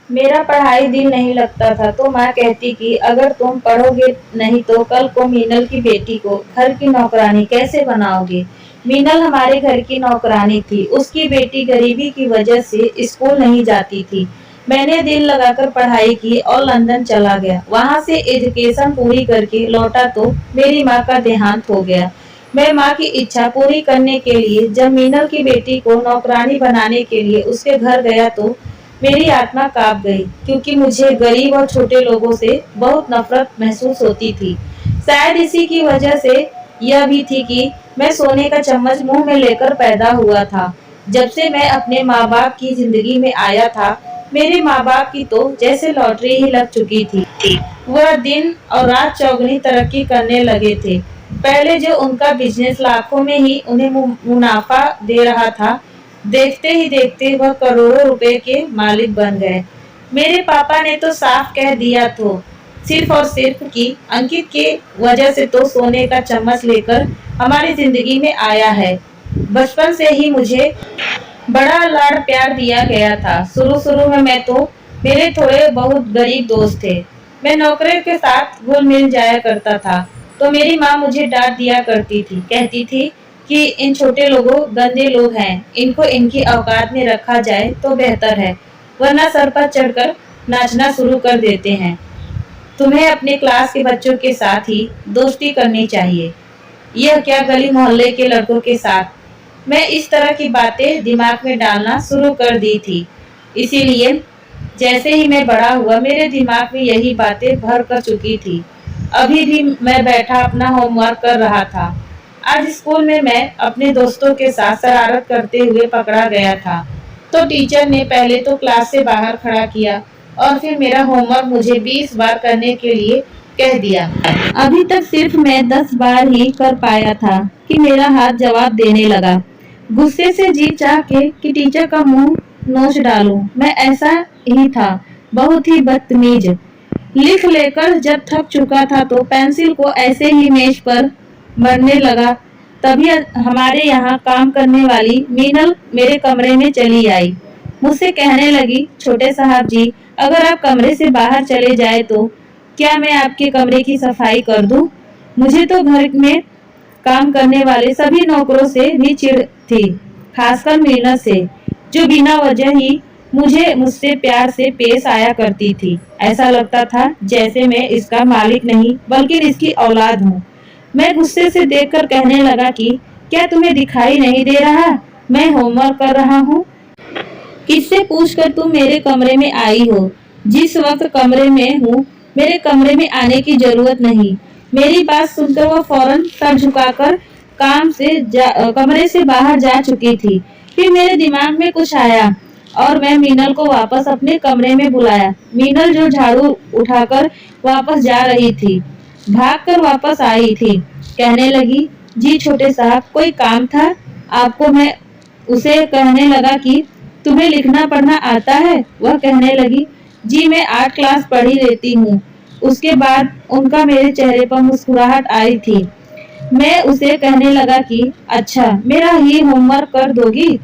मेरा पढ़ाई दिल नहीं लगता था तो माँ कहती कि अगर तुम पढ़ोगे नहीं तो कल को मीनल की बेटी को घर की नौकरानी कैसे बनाओगे। मीनल हमारे घर की नौकरानी थी। उसकी बेटी गरीबी की वजह से स्कूल नहीं जाती थी। मैंने दिल लगाकर पढ़ाई की और लंदन चला गया। वहाँ से एजुकेशन पूरी करके लौटा तो मेरी माँ का देहांत हो गया। मैं माँ की इच्छा पूरी करने के लिए जब मीनल की बेटी को नौकरानी बनाने के लिए उसके घर गया तो मेरी आत्मा कांप गई, क्योंकि मुझे गरीब और छोटे लोगों से बहुत नफरत महसूस होती थी। शायद इसी की वजह से यह भी थी कि मैं सोने का चम्मच मुंह में लेकर पैदा हुआ था। जब से मैं अपने माँ बाप की जिंदगी में आया था, मेरे माँ बाप की तो जैसे लॉटरी ही लग चुकी थी। वह दिन और रात चौगुनी तरक्की करने लगे थे। पहले जो उनका बिजनेस लाखों में ही उन्हें मुनाफा दे रहा था, देखते ही देखते वह करोड़ों रुपए के मालिक बन गए। मेरे पापा ने तो साफ कह दिया तो सिर्फ और सिर्फ कि अंकित के वजह से तो सोने का चम्मच लेकर हमारी जिंदगी में आया है। बचपन से ही मुझे बड़ा लाड़ प्यार दिया गया था। शुरू शुरू में मैं तो मेरे थोड़े बहुत गरीब दोस्त थे। मैं नौकरी के साथ घुल मिल जाया करता था तो मेरी माँ मुझे डांट दिया करती थी। कहती थी कि इन छोटे लोगों गंदे लोग हैं, इनको इनकी औकात में रखा जाए तो बेहतर है, वरना सर पर चढ़कर नाचना शुरू कर देते हैं। तुम्हें अपने क्लास के बच्चों के साथ ही दोस्ती करनी चाहिए, यह क्या गली मोहल्ले के लड़कों के साथ। मैं इस तरह की बातें दिमाग में डालना शुरू कर दी थी। इसीलिए जैसे ही मैं बड़ा हुआ मेरे दिमाग में यही बातें भर कर चुकी थी। अभी भी मैं बैठा अपना होमवर्क कर रहा था। आज स्कूल में मैं अपने दोस्तों के साथ शरारत करते हुए पकड़ा गया था तो टीचर ने पहले तो क्लास से बाहर खड़ा किया और फिर मेरा होमवर्क मुझे 20 बार करने के लिए कह दिया। अभी तक सिर्फ मैं 10 बार ही कर पाया था कि मेरा हाथ जवाब देने लगा। गुस्से से जी चाह के कि टीचर का मुंह नोच डालूं। मैं ऐसा ही था, बहुत ही बदतमीज। लिख लेकर जब थक चुका था तो पेंसिल को ऐसे ही मेज पर मरने लगा। तभी हमारे यहाँ काम करने वाली मीनल मेरे कमरे में चली आई। मुझसे कहने लगी, छोटे साहब जी, अगर आप कमरे से बाहर चले जाए तो क्या मैं आपके कमरे की सफाई कर दूं? मुझे तो घर में काम करने वाले सभी नौकरों से भी चिढ़ थी, खासकर मीनल से, जो बिना वजह ही मुझसे प्यार से पेश आया करती थी। ऐसा लगता था जैसे मैं इसका मालिक नहीं बल्कि इसकी औलाद हूँ। मैं गुस्से से देखकर कहने लगा कि क्या तुम्हें दिखाई नहीं दे रहा, मैं होमवर्क कर रहा हूँ? किससे पूछकर तुम मेरे कमरे में आई हो? जिस वक्त कमरे में हूँ, मेरे कमरे में आने की जरूरत नहीं। मेरी बात सुनकर वह फौरन सर झुकाकर कमरे से बाहर जा चुकी थी। फिर मेरे दिमाग में कुछ आया और मैं मीनल को वापस अपने कमरे में बुलाया। मीनल जो झाड़ू उठाकर वापस जा रही थी, भागकर वापस आई थी। कहने लगी, जी छोटे साहब, कोई काम था आपको? मैं उसे कहने लगा कि तुम्हें लिखना पढ़ना आता है? वह कहने लगी, जी मैं 8 क्लास पढ़ी लेती हूँ। उसके बाद उनका मेरे चेहरे पर मुस्कुराहट आई थी। मैं उसे कहने लगा कि अच्छा, मेरा ही होमवर्क कर दोगी?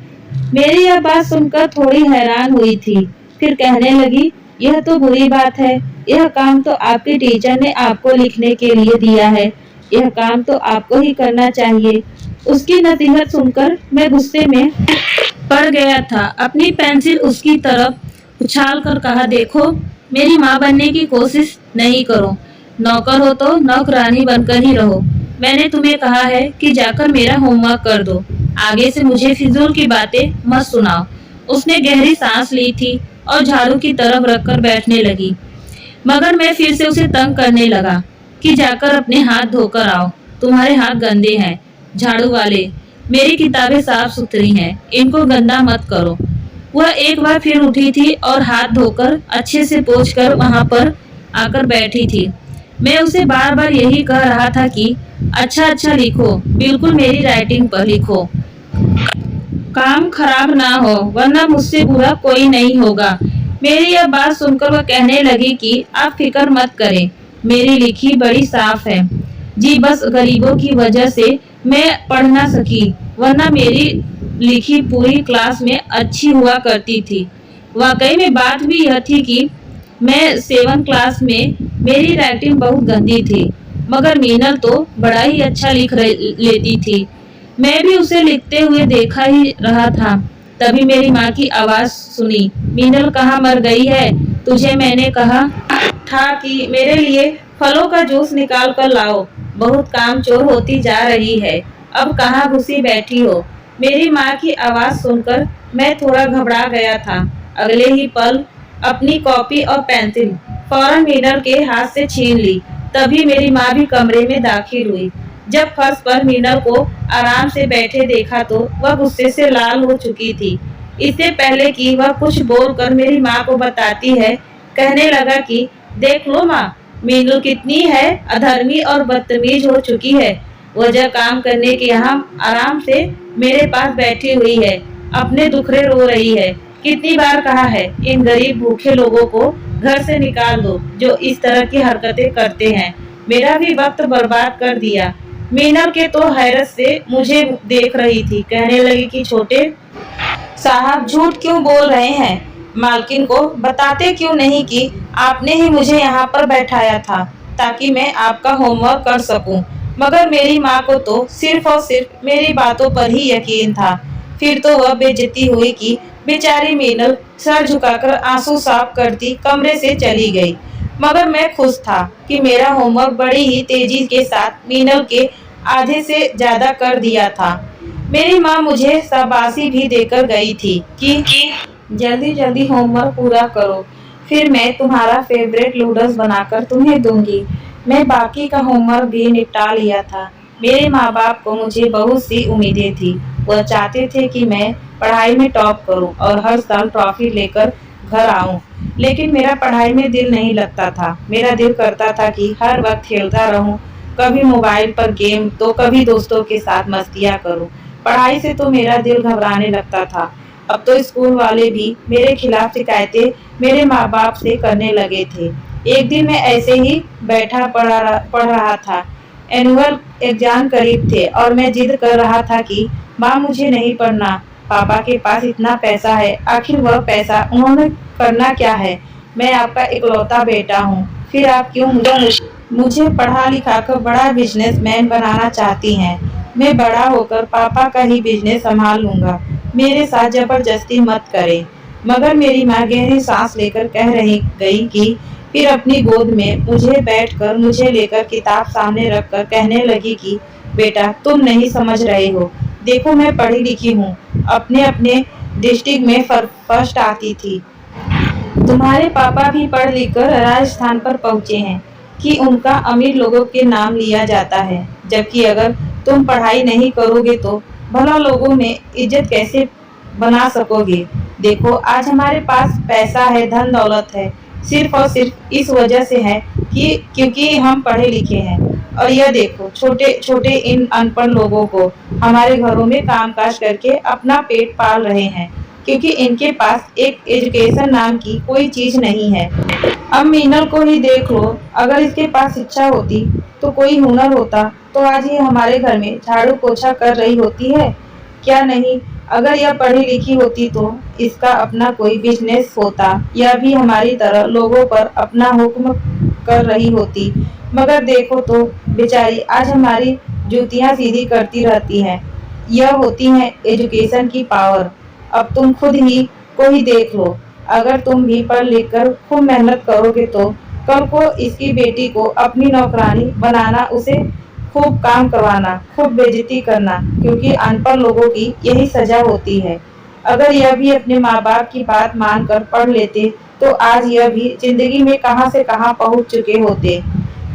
मेरी यह बात सुनकर थोड़ी हैरान हुई थी। फिर कहने लगी, यह तो बुरी बात है, यह काम तो आपके टीचर ने आपको लिखने के लिए दिया है, यह काम तो आपको ही करना चाहिए। उसकी नसीहत सुनकर मैं गुस्से में पड़ गया था। अपनी पेंसिल उसकी तरफ उछाल कर कहा, देखो, मेरी माँ बनने की कोशिश नहीं करो, नौकर हो तो नौकरानी बनकर ही रहो। मैंने तुम्हें कहा है कि जाकर मेरा होमवर्क कर दो, आगे से मुझे फिजूल की बातें मत सुनाओ। उसने गहरी सांस ली थी और झाड़ू की तरफ रखकर बैठने लगी, मगर मैं फिर से उसे तंग करने लगा कि जाकर अपने हाथ धोकर आओ, तुम्हारे हाथ गंदे हैं। झाड़ू वाले, मेरी किताबें साफ सुथरी हैं, इनको गंदा मत करो। वह एक बार फिर उठी थी और हाथ धोकर अच्छे से पोंछकर वहां पर आकर बैठी थी। मैं उसे बार बार यही कह रहा था कि अच्छा अच्छा लिखो, बिल्कुल मेरी राइटिंग पर लिखो, काम खराब ना हो, वरना मुझसे बुरा कोई नहीं होगा। मेरी यह बात सुनकर वह कहने लगी कि आप फिक्र मत करें, मेरी लिखी बड़ी साफ है जी, बस गरीबों की वजह से मैं पढ़ ना सकी, वरना मेरी लिखी पूरी क्लास में अच्छी हुआ करती थी। वाकई में बात भी यह थी कि मैं 7 क्लास में मेरी राइटिंग बहुत गंदी थी, मगर मीनल तो बड़ा ही अच्छा लेती थी। मैं भी उसे लिखते हुए देखा ही रहा था, तभी मेरी माँ की आवाज सुनी, मीनल कहाँ मर गई है? तुझे मैंने कहा था कि मेरे लिए फलों का जूस निकाल कर लाओ, बहुत कामचोर होती जा रही है, अब कहाँ घुसी बैठी हो? मेरी माँ की आवाज सुनकर मैं थोड़ा घबरा गया था। अगले ही पल अपनी कॉपी और पेंसिल फौरन मीनल के हाथ से छीन ली। तभी मेरी माँ भी कमरे में दाखिल हुई। जब फर्श पर मीनल को आराम से बैठे देखा तो वह गुस्से से लाल हो चुकी थी। इससे पहले कि वह कुछ बोलकर मेरी माँ को बताती है, कहने लगा कि देख लो माँ, मीनल कितनी है अधर्मी और बदतमीज हो चुकी है। वह जब काम करने के यहाँ आराम से मेरे पास बैठी हुई है, अपने दुखड़े रो रही है। कितनी बार कहा है इन गरीब भूखे लोगों को घर से निकाल दो जो इस तरह की हरकतें करते हैं। मेरा भी वक्त बर्बाद कर दिया। मीनल के तो हैरत से मुझे देख रही थी, कहने लगी कि छोटे साहब झूठ क्यों बोल रहे हैं? मालकिन को बताते क्यों नहीं कि आपने ही मुझे यहाँ पर बैठाया था ताकि मैं आपका होमवर्क कर सकूं। मगर मेरी माँ को तो सिर्फ और सिर्फ मेरी बातों पर ही यकीन था। फिर तो वह बेइज्जती हुई कि बेचारी मीनल सर झुकाकर आंसू साफ करती कमरे से चली गई। मगर मैं खुश था कि मेरा होमवर्क बड़ी ही तेजी के साथ मीनल के आधे से ज्यादा कर दिया था। मेरी माँ मुझे शाबाशी भी देकर गई थी कि जल्दी जल्दी होमवर्क पूरा करो, फिर मैं तुम्हारा फेवरेट नूडल्स बनाकर तुम्हें दूंगी। मैं बाकी का होमवर्क भी निपटा लिया था। मेरे माँ बाप को मुझे बहुत सी उम्मीदें थी। वह चाहते थे कि मैं पढ़ाई में टॉप करूं और हर साल ट्रॉफी लेकर घर आऊं। लेकिन मेरा पढ़ाई में दिल नहीं लगता था। मेरा दिल करता था कि हर वक्त खेलता रहूं, कभी मोबाइल पर गेम तो कभी दोस्तों के साथ मस्तियां करूं। पढ़ाई से तो मेरा दिल घबराने लगता था। अब तो स्कूल वाले भी मेरे खिलाफ शिकायतें मेरे माँ बाप से करने लगे थे। एक दिन मैं ऐसे ही बैठा पढ़ रहा था। एनुअल एग्जाम करीब थे और मैं जिद कर रहा था कि माँ मुझे नहीं पढ़ना, पापा के पास इतना पैसा है, आखिर वह पैसा उन्होंने करना क्या है? मैं आपका इकलौता बेटा हूँ, फिर आप क्यों मुझे पढ़ा लिखा कर बड़ा बिजनेसमैन बनाना चाहती हैं? मैं बड़ा होकर पापा का ही बिजनेस संभाल लूंगा, मेरे साथ जबरदस्ती मत करें। मगर मेरी माँ गहरी सांस लेकर कह रही गई कि फिर अपनी गोद में मुझे बैठकर मुझे लेकर किताब सामने रखकर कहने लगी कि बेटा तुम नहीं समझ रहे हो, देखो मैं पढ़ी लिखी हूँ, अपने अपने डिस्ट्रिक्ट में फर्स्ट आती थी। तुम्हारे पापा भी पढ़ लिख कर राजस्थान पर पहुँचे हैं कि उनका अमीर लोगों के नाम लिया जाता है, जबकि अगर तुम पढ़ाई नहीं करोगे तो भला लोगों में इज्जत कैसे बना सकोगे? देखो आज हमारे पास पैसा है, धन दौलत है, सिर्फ और सिर्फ इस वजह से है कि क्योंकि हम पढ़े लिखे हैं। और यह देखो छोटे छोटे इन अनपढ़ लोगों को हमारे घरों में कामकाज करके अपना पेट पाल रहे हैं, क्योंकि इनके पास एक एजुकेशन नाम की कोई चीज नहीं है। अब मीनल को ही देख लो, अगर इसके पास शिक्षा होती तो कोई हुनर होता तो आज ये हमारे घर में झाड़ू पोछा कर रही होती है, क्या नहीं? अगर यह पढ़ी लिखी होती तो इसका अपना कोई बिजनेस होता, यह भी हमारी तरह लोगों पर अपना हुक्म कर रही होती। मगर देखो तो बेचारी आज हमारी जूतियां सीधी करती रहती हैं। यह होती है एजुकेशन की पावर। अब तुम खुद ही को ही देख लो, अगर तुम भी पढ़ लिख कर खूब मेहनत करोगे तो कल को इसकी बेटी को अपनी नौकरानी बनाना, उसे खूब काम करवाना, खूब बेइज्जती करना, क्योंकि अनपढ़ लोगों की यही सजा होती है। अगर यह भी अपने माँ बाप की बात मानकर पढ़ लेते तो आज यह भी जिंदगी में कहां से कहां पहुंच चुके होते।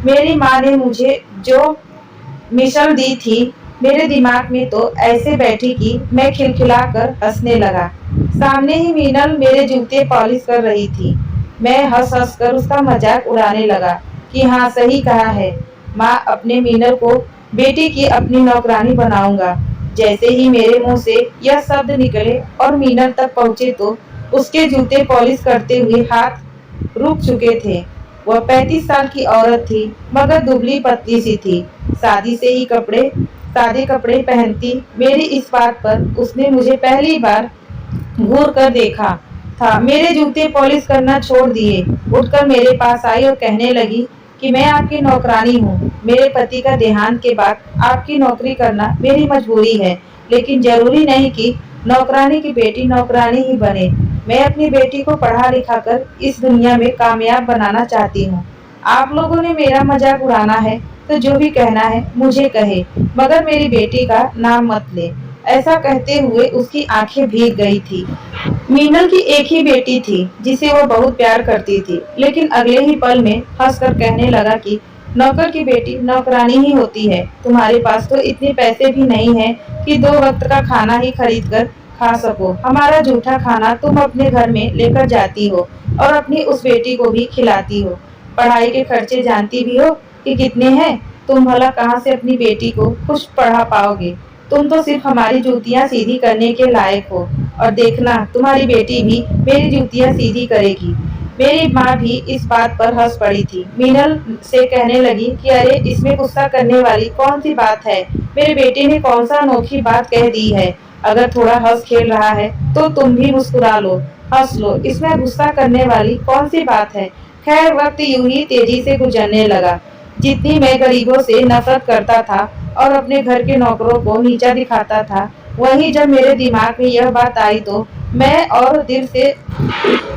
मेरी माँ ने मुझे जो मिसल दी थी, मेरे दिमाग में तो ऐसे बैठी कि मैं खिलखिलाकर हंसने लगा। सामने ही मीनल मेरे जूते पॉलिश कर रही थी। मैं हंस हंस कर उसका मजाक उड़ाने लगा कि हाँ सही कहा है माँ, अपने मीनल को बेटी की अपनी नौकरानी बनाऊंगा। जैसे ही मेरे मुंह से यह शब्द निकले और मीनल तक पहुंचे तो उसके जूते पॉलिश करते हुए हाथ रुक चुके थे। वह 35 साल की औरत थी, मगर दुबली पतली सी थी। सादे कपड़े पहनती। मेरी इस बात पर उसने मुझे पहली बार घूर कर देखा था। मेरे जूते पॉलिश करना छोड़ दिए, उठकर मेरे पास आई और कहने लगी कि मैं आपकी नौकरानी हूँ। मेरे पति का देहांत के बाद आपकी नौकरी करना मेरी मजबूरी है, लेकिन जरूरी नहीं कि नौकरानी की बेटी नौकरानी ही बने। मैं अपनी बेटी को पढ़ा लिखा कर इस दुनिया में कामयाब बनाना चाहती हूँ। आप लोगों ने मेरा मजाक उड़ाना है तो जो भी कहना है मुझे कहे, मगर मेरी बेटी का नाम मत ले। ऐसा कहते हुए उसकी आंखें भीग गई थी। मीनल की एक ही बेटी थी जिसे वो बहुत प्यार करती थी, लेकिन अगले ही पल में हंसकर कहने लगा कि नौकर की बेटी नौकरानी ही होती है। तुम्हारे पास तो इतने पैसे भी नहीं है कि 2 वक्त का खाना ही खरीद कर खा सको। हमारा जूठा खाना तुम अपने घर में लेकर जाती हो और अपनी उस बेटी को भी खिलाती हो। पढ़ाई के खर्चे जानती भी हो कि कितने हैं। तुम भला कहाँ से अपनी बेटी को कुछ पढ़ा पाओगे। तुम तो सिर्फ हमारी जूतियाँ सीधी करने के लायक हो, और देखना तुम्हारी बेटी भी मेरी जूतियाँ सीधी करेगी। मेरी माँ भी इस बात पर हंस पड़ी थी। मीनल से कहने लगी कि अरे इसमें गुस्सा करने वाली कौन सी बात है। मेरे बेटे ने कौन सा अनोखी बात कह दी है। अगर थोड़ा हंस खेल रहा है तो तुम भी मुस्कुरा लो, हंस लो। इसमें गुस्सा करने वाली कौन सी बात है। खैर वक्त यूं ही तेजी से गुजरने लगा। जितनी मैं गरीबों से नफरत करता था और अपने घर के नौकरों को नीचा दिखाता था, वहीं जब मेरे दिमाग में यह बात आई तो मैं और दिल से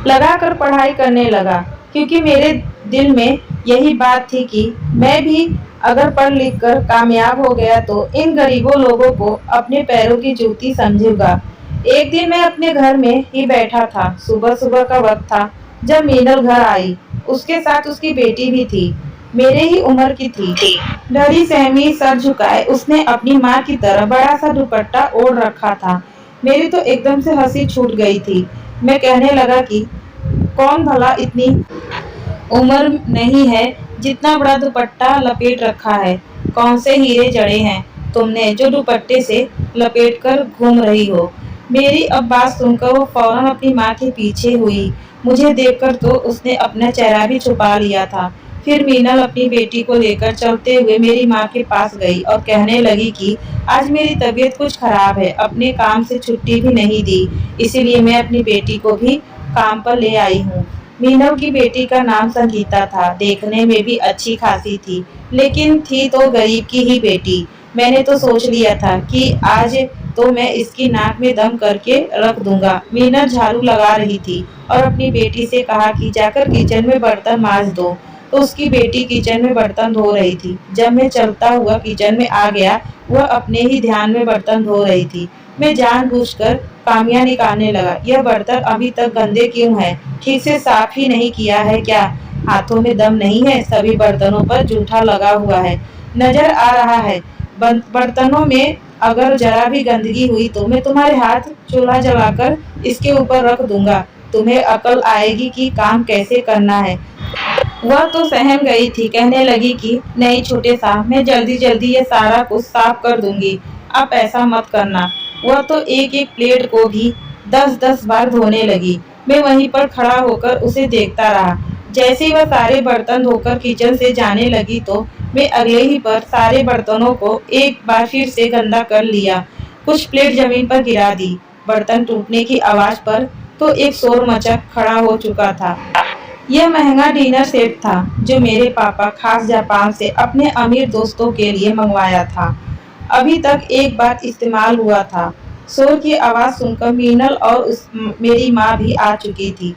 लगाकर पढ़ाई करने लगा, क्योंकि मेरे दिल में यही बात थी कि मैं भी अगर पढ़ लिख कर कामयाब हो गया तो इन गरीबों लोगों को अपने पैरों की जूती समझूंगा। एक दिन मैं अपने घर में ही बैठा था। सुबह सुबह का वक्त था जब मीनल घर आई। उसके साथ उसकी बेटी भी थी, मेरे ही उम्र की थी। डरी सहमी सर झुकाए उसने अपनी माँ की तरह बड़ा सा दुपट्टा ओढ़ रखा था। मेरी तो एकदम से हंसी छूट गई थी। मैं कहने लगा कि कौन भला इतनी उम्र नहीं है जितना बड़ा दुपट्टा लपेट रखा है। कौन से हीरे जड़े हैं तुमने जो दुपट्टे से लपेट कर घूम रही हो। मेरी अब बात सुनकर वो फौरन अपनी माँ के पीछे हुई। मुझे देखकर तो उसने अपना चेहरा भी छुपा लिया था। फिर मीनल अपनी बेटी को लेकर चलते हुए मेरी माँ के पास गई और कहने लगी कि आज मेरी तबीयत कुछ खराब है, अपने काम से छुट्टी भी नहीं दी, इसीलिए मैं अपनी बेटी को भी काम पर ले आई हूँ। मीनल की बेटी का नाम संगीता था। देखने में भी अच्छी खासी थी, लेकिन थी तो गरीब की ही बेटी। मैंने तो सोच लिया था कि आज तो मैं इसकी नाक में दम करके रख दूंगा। मीनल झाड़ू लगा रही थी और अपनी बेटी से कहा कि जाकर किचन में बर्तन मांज दो, तो उसकी बेटी किचन में बर्तन धो रही थी। जब मैं चलता हुआ किचन में आ गया, वह अपने ही ध्यान में बर्तन धो रही थी। मैं जानबूझकर कामियां निकालने लगा। यह बर्तन अभी तक गंदे क्यों हैं? ठीक से साफ ही नहीं किया है क्या? हाथों में दम नहीं है, सभी बर्तनों पर जूठा लगा हुआ है, नजर आ रहा है। बर्तनों में अगर जरा भी गंदगी हुई तो मैं तुम्हारे हाथ चूल्हा जलाकर इसके ऊपर रख दूंगा। तुम्हें अकल आएगी कि काम कैसे करना है। वह तो सहम गई थी, कहने लगी कि नहीं छोटे साहब, मैं जल्दी जल्दी ये सारा कुछ साफ कर दूंगी, आप ऐसा मत करना। वह तो एक एक प्लेट को भी 10-10 बार धोने लगी। मैं वहीं पर खड़ा होकर उसे देखता रहा। जैसे ही वह सारे बर्तन धोकर किचन से जाने लगी तो मैं अगले ही पर सारे बर्तनों को एक बार फिर से गंदा कर लिया। कुछ प्लेट जमीन पर गिरा दी। बर्तन टूटने की आवाज पर तो एक शोर मचक खड़ा हो चुका था। यह महंगा डिनर सेट था जो मेरे पापा खास जापान से अपने अमीर दोस्तों के लिए मंगवाया था। अभी तक एक बार इस्तेमाल हुआ था। शोर की आवाज सुनकर मीनल और मेरी माँ भी आ चुकी थी।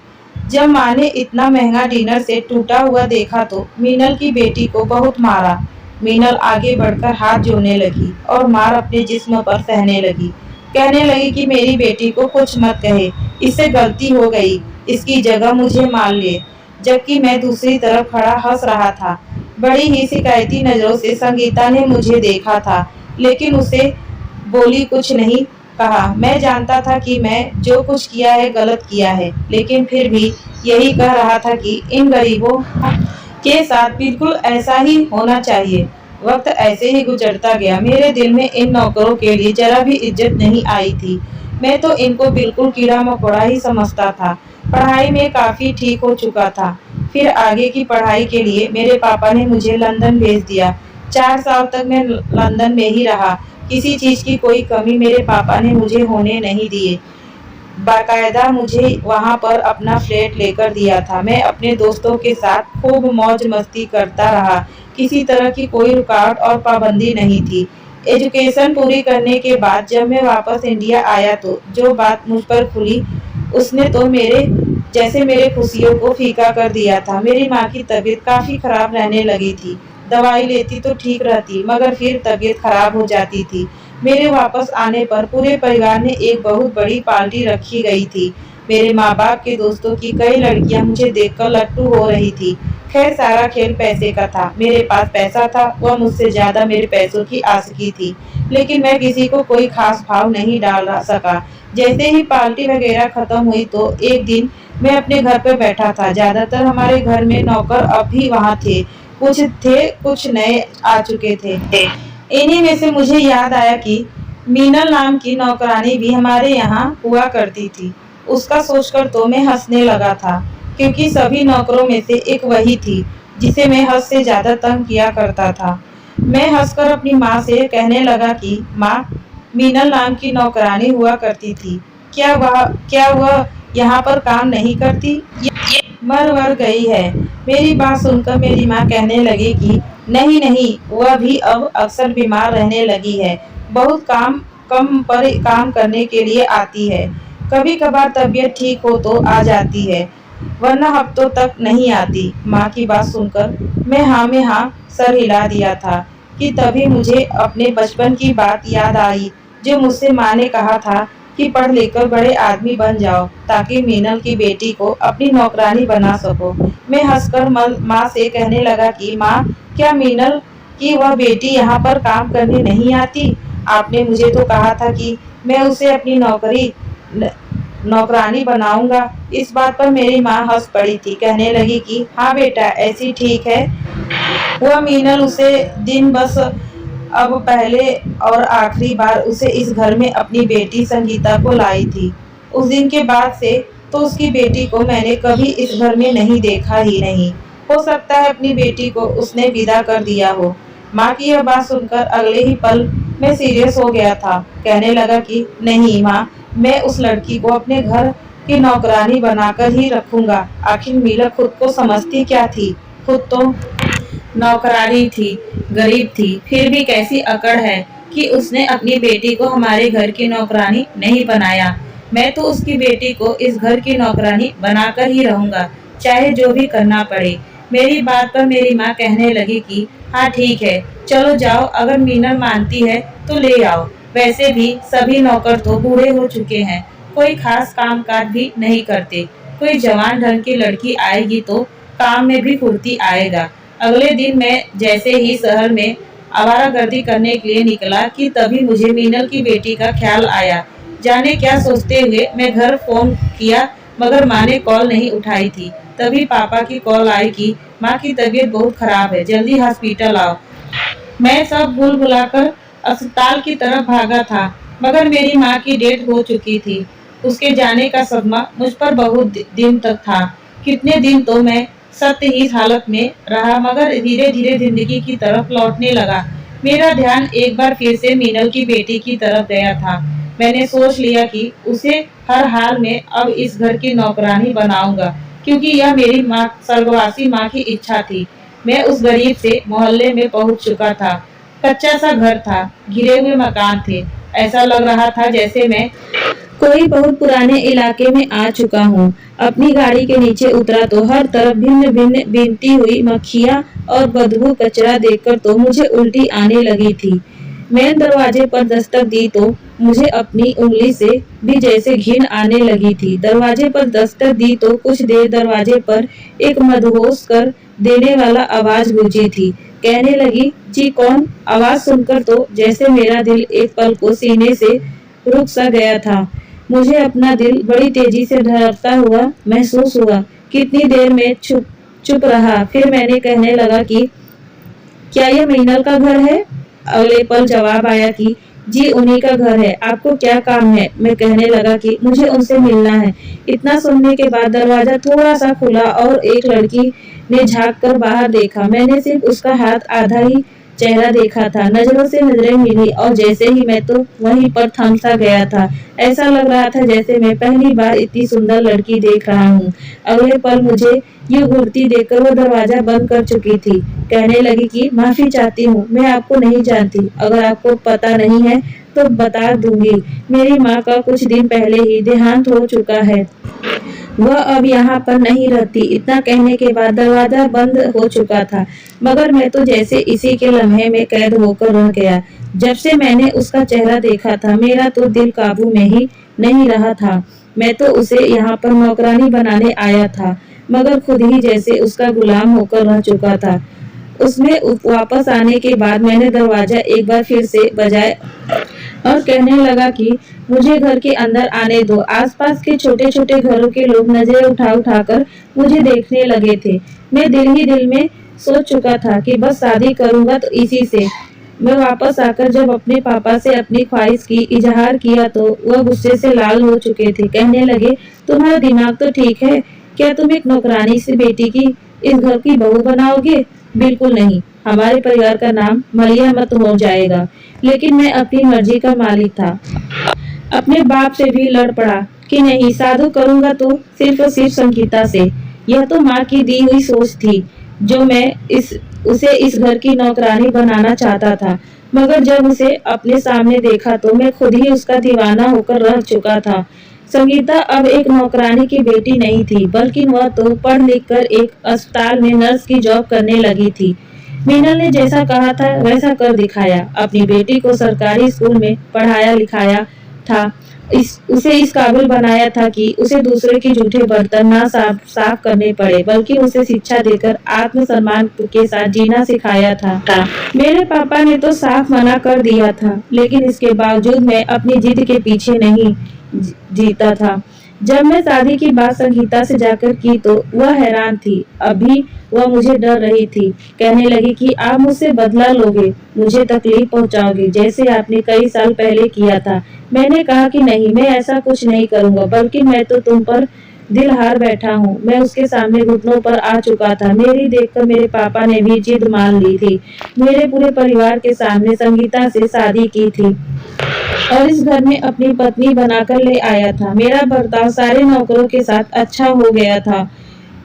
जब माँ ने इतना महंगा डिनर सेट टूटा हुआ देखा तो मीनल की बेटी को बहुत मारा। मीनल आगे बढ़कर हाथ जोड़ने लगी और मार अपने जिस्म पर सहने लगी। कहने लगी कि मेरी बेटी को कुछ मत कहे, इससे गलती हो गई, इसकी जगह मुझे मार ले। जबकि मैं दूसरी तरफ खड़ा हंस रहा था। बड़ी ही शिकायती नजरों से संगीता ने मुझे देखा था, लेकिन उसे बोली कुछ नहीं कहा। मैं जानता था कि मैं जो कुछ किया है गलत किया है, लेकिन फिर भी यही कह रहा था कि इन गरीबों के साथ बिल्कुल ऐसा ही होना चाहिए। वक्त ऐसे ही गुजरता गया। मेरे दिल में इन नौकरों के लिए जरा भी इज्जत नहीं आई थी। मैं तो इनको बिल्कुल कीड़ा मकोड़ा ही समझता था। पढ़ाई में काफी ठीक हो चुका था। फिर आगे की पढ़ाई के लिए मेरे पापा ने मुझे लंदन भेज दिया। 4 साल तक मैं लंदन में ही रहा। किसी चीज की कोई कमी मेरे पापा ने मुझे होने नहीं दिए। बाकायदा मुझे वहाँ पर अपना फ्लैट लेकर दिया था। मैं अपने दोस्तों के साथ खूब मौज मस्ती करता रहा। किसी तरह की कोई रुकावट और पाबंदी नहीं थी। एजुकेशन पूरी करने के बाद जब मैं वापस इंडिया आया तो जो बात मुझ पर खुली उसने तो मेरे खुशियों को फीका कर दिया था। मेरी माँ की तबीयत काफी खराब रहने लगी थी। दवाई लेती तो ठीक रहती, मगर फिर तबीयत खराब हो जाती थी। मेरे वापस आने पर पूरे परिवार ने एक बहुत बड़ी पार्टी रखी गई थी। मेरे माँ बाप के दोस्तों की कई लड़कियां मुझे देखकर लट्टू हो रही थी। खैर सारा खेल पैसे का था। मेरे पास पैसा था, वह मुझसे ज्यादा मेरे पैसों की आशिकी थी। लेकिन मैं किसी को कोई खास भाव नहीं डाल सका। जैसे ही पार्टी वगैरह खत्म हुई तो एक दिन मैं अपने घर पर बैठा था। ज्यादातर हमारे घर में नौकर अब भी वहाँ थे। कुछ नए आ चुके थे। इन्हीं में से मुझे याद आया कि मीनल नाम की नौकरानी भी हमारे यहाँ हुआ करती थी। उसका सोचकर तो मैं हंसने लगा था, क्योंकि सभी नौकरों में से एक वही थी जिसे मैं हद से ज्यादा तंग किया करता था। मैं हंसकर अपनी माँ से कहने लगा कि माँ, मीनल नाम की नौकरानी हुआ करती थी। क्या वह यहाँ पर काम नहीं करती? मर वर गई है। मेरी बात सुनकर मेरी माँ कहने लगी कि नहीं नहीं, वह भी अब अक्सर बीमार रहने लगी है। बहुत कम पर काम करने के लिए आती है। कभी कभार तबीयत ठीक हो तो आ जाती है, वरना हफ्तों तक नहीं आती। माँ की बात सुनकर मैं हाँ में हाँ सर हिला दिया था कि तभी मुझे अपने बचपन की बात याद आई, जो मुझसे माँ ने कहा था कि पढ़ लिखकर बड़े आदमी बन जाओ ताकि मीनल की बेटी को अपनी नौकरानी बना सको। मैं हंसकर माँ से कहने लगा कि माँ, क्या मीनल की वह बेटी यहाँ पर काम करने नहीं आती? आपने मुझे तो कहा था कि मैं उसे अपनी नौकरानी बनाऊंगा। इस बात पर मेरी माँ हंस पड़ी थी। कहने लगी कि हाँ बेटा, ऐसी ठीक है। वह मीनल उसे दिन बस अब पहले और आखिरी बार उसे इस घर में अपनी बेटी संगीता को लाई थी। उस दिन के बाद से तो उसकी बेटी को मैंने कभी इस घर में नहीं देखा ही नहीं। हो सकता है अपनी बेटी को उसने विदा कर दिया हो। माँ की यह बात सुनकर अगले ही पल मैं सीरियस हो गया था। कहने लगा कि नहीं माँ, मैं उस लड़की को अपने घर की नौकरानी बनाकर ही रखूंगा। आखिर मीरा खुद को समझती क्या थी? खुद तो नौकरानी थी, गरीब थी, फिर भी कैसी अकड़ है कि उसने अपनी बेटी को हमारे घर की नौकरानी नहीं बनाया। मैं तो उसकी बेटी को इस घर की नौकरानी बनाकर ही रहूंगा, चाहे जो भी करना पड़े। मेरी बात पर मेरी माँ कहने लगी कि हाँ ठीक है, चलो जाओ, अगर मीनल मानती है तो ले आओ। वैसे भी सभी नौकर तो बूढ़े हो चुके हैं, कोई खास काम काज भी नहीं करते। कोई जवान ढंग की लड़की आएगी तो काम में भी फुर्ती आएगा। अगले दिन मैं जैसे ही शहर में आवारागर्दी करने के लिए निकला कि तभी मुझे मीनल की बेटी का ख्याल आया। जाने क्या सोचते हुए मैं घर फोन किया, मगर माँ ने कॉल नहीं उठाई थी। तभी पापा की कॉल आई कि माँ की तबीयत बहुत खराब है, जल्दी हॉस्पिटल आओ। मैं सब भूल भुलाकर अस्पताल की तरफ भागा था, मगर मेरी माँ की डेथ हो चुकी थी। उसके जाने का सदमा मुझ पर बहुत दिन तक था। कितने दिन तो मैं सत्य ही इस हालत में रहा, मगर धीरे धीरे जिंदगी की तरफ लौटने लगा। मेरा ध्यान एक बार फिर से मीनल की बेटी की तरफ गया था। मैंने सोच लिया कि उसे हर हाल में अब इस घर की नौकरानी बनाऊंगा, क्योंकि यह मेरी माँ, स्वर्गवासी माँ की इच्छा थी। मैं उस गरीब से मोहल्ले में पहुंच चुका था। कच्चा सा घर था, घिरे हुए मकान थे। ऐसा लग रहा था जैसे मैं कोई बहुत पुराने इलाके में आ चुका हूँ। अपनी गाड़ी के नीचे उतरा तो हर तरफ भिन्न भिन्न बीनती हुई मक्खियाँ और बदबू कचरा देखकर तो मुझे उल्टी आने लगी थी। मैंने दरवाजे पर दस्तक दी तो मुझे अपनी उंगली से भी जैसे घिन आने लगी थी। दरवाजे पर दस्तक दी तो कुछ देर दरवाजे पर एक मदहोश कर देने वाला आवाज गूंजी थी। कहने लगी, जी कौन? आवाज सुनकर तो जैसे मेरा दिल एक पल को सीने से रुक सा गया था। मुझे अपना दिल बड़ी तेजी से धड़कता हुआ महसूस हुआ। कितनी देर में चुप रहा, फिर मैंने कहने लगा कि क्या यह मीनल का घर है? अगले पल जवाब आया कि जी उन्हीं का घर है। आपको क्या काम है? मैं कहने लगा कि मुझे उनसे मिलना है। इतना सुनने के बाद दरवाजा थोड़ा सा खुला और एक लड़की ने झांक कर बाहर देखा। मैंने सिर्फ उसका हाथ आधा ही चेहरा देखा था। नजरों से नजरें मिली और जैसे ही मैं तो वहीं पर थम सा गया था। ऐसा लग रहा था जैसे मैं पहली बार इतनी सुंदर लड़की देख रहा हूँ। अगले पल मुझे यूं घूरती देखकर वो दरवाजा बंद कर चुकी थी। कहने लगी कि माफी चाहती हूँ, मैं आपको नहीं जानती। अगर आपको पता नहीं है तो बता दूंगी, मेरी माँ का कुछ दिन पहले ही देहांत हो चुका है। वह अब यहाँ पर नहीं रहती। इतना कहने के बाद दरवाजा बंद हो चुका था, मगर मैं तो जैसे इसी के लम्हे में कैद होकर रह गया। जब से मैंने उसका चेहरा देखा था, मेरा तो दिल काबू में ही नहीं रहा था। मैं तो उसे यहाँ पर नौकरानी बनाने आया था, मगर खुद ही जैसे उसका गुलाम होकर रह चुका था। उसमें वापस आने के बाद मैंने दरवाजा एक बार फिर से बजाया और कहने लगा कि मुझे घर के अंदर आने दो। आसपास के छोटे छोटे घरों के लोग नजरें उठा उठाकर मुझे देखने लगे थे। मैं दिल ही दिल में सोच चुका था कि बस शादी करूंगा तो इसी से। मैं वापस आकर जब अपने पापा से अपनी ख्वाहिश की इजहार किया तो वह गुस्से से लाल हो चुके थे। कहने लगे, तुम्हारा दिमाग तो ठीक है, क्या तुम एक नौकरानी से बेटी की इस घर की बहू बनाओगे? बिल्कुल नहीं, हमारे परिवार का नाम मलिया मत हो जाएगा। लेकिन मैं अपनी मर्जी का मालिक था। अपने बाप से भी लड़ पड़ा कि नहीं, शादी करूंगा तो सिर्फ और सिर्फ संगीता से। यह तो माँ की दी हुई सोच थी, जो मैं उसे इस घर की नौकरानी बनाना चाहता था। मगर जब उसे अपने सामने देखा तो मैं खुद ही उसका दीवाना होकर रह चुका था। संगीता अब एक नौकरानी की बेटी नहीं थी, बल्कि वह तो पढ़ लिख कर एक अस्पताल में नर्स की जॉब करने लगी थी। मीनल ने जैसा कहा था वैसा कर दिखाया। अपनी बेटी को सरकारी स्कूल में पढ़ाया लिखाया था। उसे इस काबिल बनाया था कि उसे दूसरे के झूठे बर्तन ना साफ करने पड़े, बल्कि उसे शिक्षा देकर आत्मसम्मान के साथ जीना सिखाया था। मेरे पापा ने तो साफ मना कर दिया था, लेकिन इसके बावजूद मैं अपनी जिद के पीछे नहीं जीता था। जब मैं शादी की बात संगीता से जाकर की तो वह हैरान थी। अभी वह मुझे डर रही थी। कहने लगी कि आप मुझसे बदला लोगे, मुझे तकलीफ पहुंचाओगे, जैसे आपने कई साल पहले किया था। मैंने कहा कि नहीं, मैं ऐसा कुछ नहीं करूंगा, बल्कि मैं तो तुम पर दिल हार बैठा हूँ। मैं उसके सामने घुटनों पर आ चुका था। मेरी देखकर मेरे पापा ने भी जिद मान ली थी। मेरे पूरे परिवार के सामने संगीता से शादी की थी और इस घर में अपनी पत्नी बनाकर ले आया था। मेरा बर्ताव सारे नौकरों के साथ अच्छा हो गया था।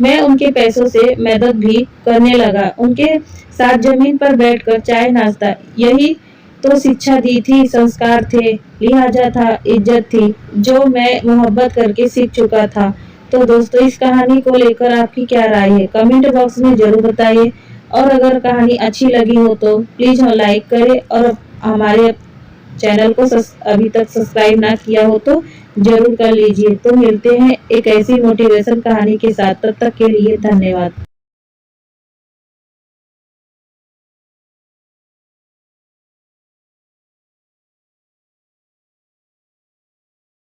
मैं उनके पैसों से मदद भी करने लगा। उनके साथ जमीन पर बैठकर चाय नाश्ता, यही तो शिक्षा दी थी, संस्कार थे, लिहाजा था, इज्जत थी, जो मैं मोहब्बत करके सीख चुका था। तो दोस्तों, इस कहानी को लेकर आपकी क्या राय है, कमेंट बॉक्स में जरूर बताइए। और अगर कहानी अच्छी लगी हो तो प्लीज लाइक करें और हमारे चैनल को अभी तक सब्सक्राइब ना किया हो तो जरूर कर लीजिए। तो मिलते हैं एक ऐसी मोटिवेशन कहानी के साथ, तब तक के लिए धन्यवाद।